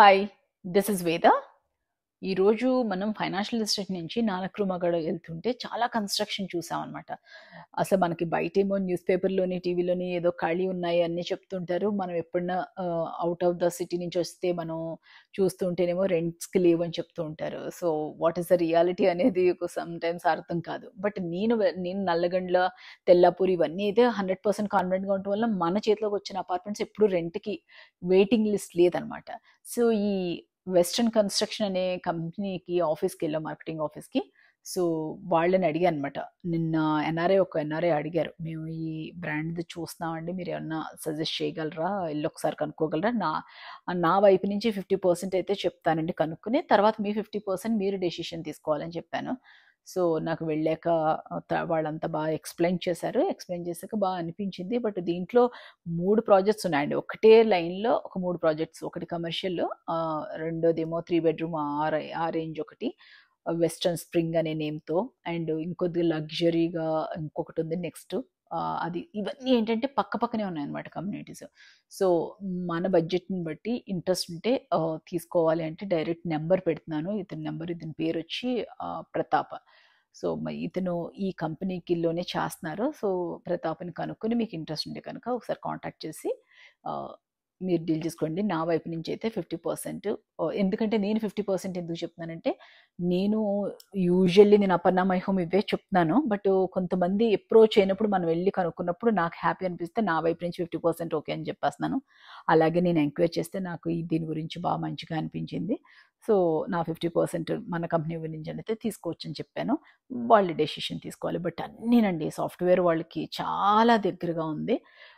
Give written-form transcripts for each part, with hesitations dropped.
Hi, this is వేద. ఈరోజు మనం ఫైనాన్షియల్ డిస్ట్రిక్ట్ నుంచి నానక్రూమగడ వెళ్తుంటే చాలా కన్స్ట్రక్షన్ చూసామన్నమాట. అసలు మనకి బయటేమో న్యూస్ పేపర్‌లోని, టీవీలోని ఏదో ఖాళీ ఉన్నాయి అన్నీ చెప్తుంటారు. మనం ఎప్పుడన్నా ఔట్ ఆఫ్ ద సిటీ నుంచి వస్తే మనం చూస్తూ ఉంటేనేమో రెంట్స్‌కి లేవని చెప్తూ ఉంటారు. So, what is the reality అనేది సమ్‌టైమ్స్ అర్థం కాదు. బట్ నేను నల్లగండ్ల, తెల్లాపూర్ ఇవన్నీ అయితే 100% కాన్ఫిడెంట్‌గా ఉండటం వల్ల మన చేతిలోకి వచ్చిన అపార్ట్మెంట్స్ ఎప్పుడు రెంట్‌కి వెయిటింగ్ లిస్ట్ లేదనమాట. సో, ఈ వెస్టర్న్ కన్స్ట్రక్షన్ అనే కంపెనీకి ఆఫీస్‌కెళ్ళాం, మార్కెటింగ్ ఆఫీస్‌కి. సో, వాళ్ళని అడిగాననమాట. నిన్న ఒక ఎన్ఆర్ఐ అడిగారు. "మేము ఈ బ్రాండ్‌ది చూస్తున్నామండి. మీరేమన్నా సజెస్ట్ చేయగలరా? ఎళ్లి ఒకసారి కనుక్కోగలరా? నా వైపు నుంచి 50% అయితే చెప్తానండి కనుక్కొని. తర్వాత మీ 50% మీరు డెసిషన్ తీసుకోవాలని" చెప్పాను. సో, నాకు వెళ్ళాక వాళ్ళంతా బాగా ఎక్స్‌ప్లెయిన్ చేశారు. ఎక్స్‌ప్లెయిన్ చేశాక బా అనిపించింది. బట్ దీంట్లో 3 ప్రాజెక్ట్స్ ఉన్నాయండి. ఒకటే లైన్‌లో ఒక 3 ప్రాజెక్ట్స్. ఒకటి కమర్షియల్, రెండోదేమో 3 బెడ్‌రూమ్ ఆ రేంజ్ ఒకటి. వెస్టర్న్ స్ప్రింగ్ అనే నేమ్‌తో, అండ్ ఇంకొద్దిగా లగ్జరీగా ఇంకొకటుంది నెక్స్ట్. ఇవన్నీ ఏంటంటే పక్క పక్కనే ఉన్నాయన్నమాట కమ్యూనిటీస్. సో, మన బడ్జెట్‌ని బట్టి ఇంట్రెస్ట్ ఉంటే తీసుకోవాలి అంటే డైరెక్ట్ నంబర్ పెడుతున్నాను. ఇతని పేరొచ్చి ప్రతాప్. సో, ఇతను ఈ కంపెనీకిలోనే చేస్తున్నారు. సో, ప్రతాప్‌ని కనుక్కొని మీకు ఇంట్రెస్ట్ ఉంటే కనుక ఒకసారి కాంటాక్ట్ చేసి ఆహ్, మీరు డీల్ చేసుకోండి. నా వైపు నుంచి అయితే 50%. ఎందుకంటే నేను 50% ఎందుకు చెప్తున్నానంటే, నేను నేను అపర్ణ మై హోమ్ ఇవే చెప్తున్నాను. బట్ కొంతమంది అప్రోచ్ అయినప్పుడు మనం వెళ్లి కనుక్కున్నప్పుడు నాకు హ్యాపీ అనిపిస్తే నా వైపు నుంచి 50% ఓకే అని చెప్పేస్తున్నాను. అలాగే నేను ఎంక్వైరీ చేస్తే నాకు దీని గురించి మంచిగా అనిపించింది. సో, నా 50% మన కంపెనీ గురించి అయితే తీసుకోవచ్చని చెప్పాను. వాళ్ళు డెసిషన్ తీసుకోవాలి. బట్ అన్నీనండి సాఫ్ట్‌వేర్ వాళ్ళకి చాలా దగ్గరగా ఉంది.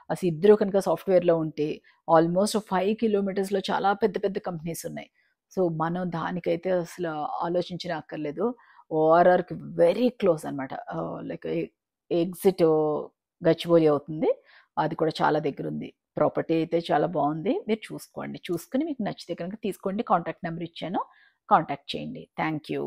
అసలు ఇద్దరు కనుక సాఫ్ట్‌వేర్‌లో ఉంటే ఆల్మోస్ట్ 5 కిలోమీటర్స్‌లో చాలా పెద్ద పెద్ద కంపెనీస్ ఉన్నాయి. సో, మనం దానికైతే అసలు ఆలోచించనే అక్కర్లేదు. ఓఆర్ఆర్‌కి వెరీ క్లోజ్ అనమాట. లైక్ ఎగ్జిట్ గచ్చిబౌలి అవుతుంది. అది కూడా చాలా దగ్గరుంది. ప్రాపర్టీ అయితే చాలా బావుంది. మీరు చూసుకోండి. చూసుకొని మీకు నచ్చితే కనుక తీసుకోండి. కాంటాక్ట్ నంబర్ ఇచ్చాను. కాంటాక్ట్ చేయండి. Thank you.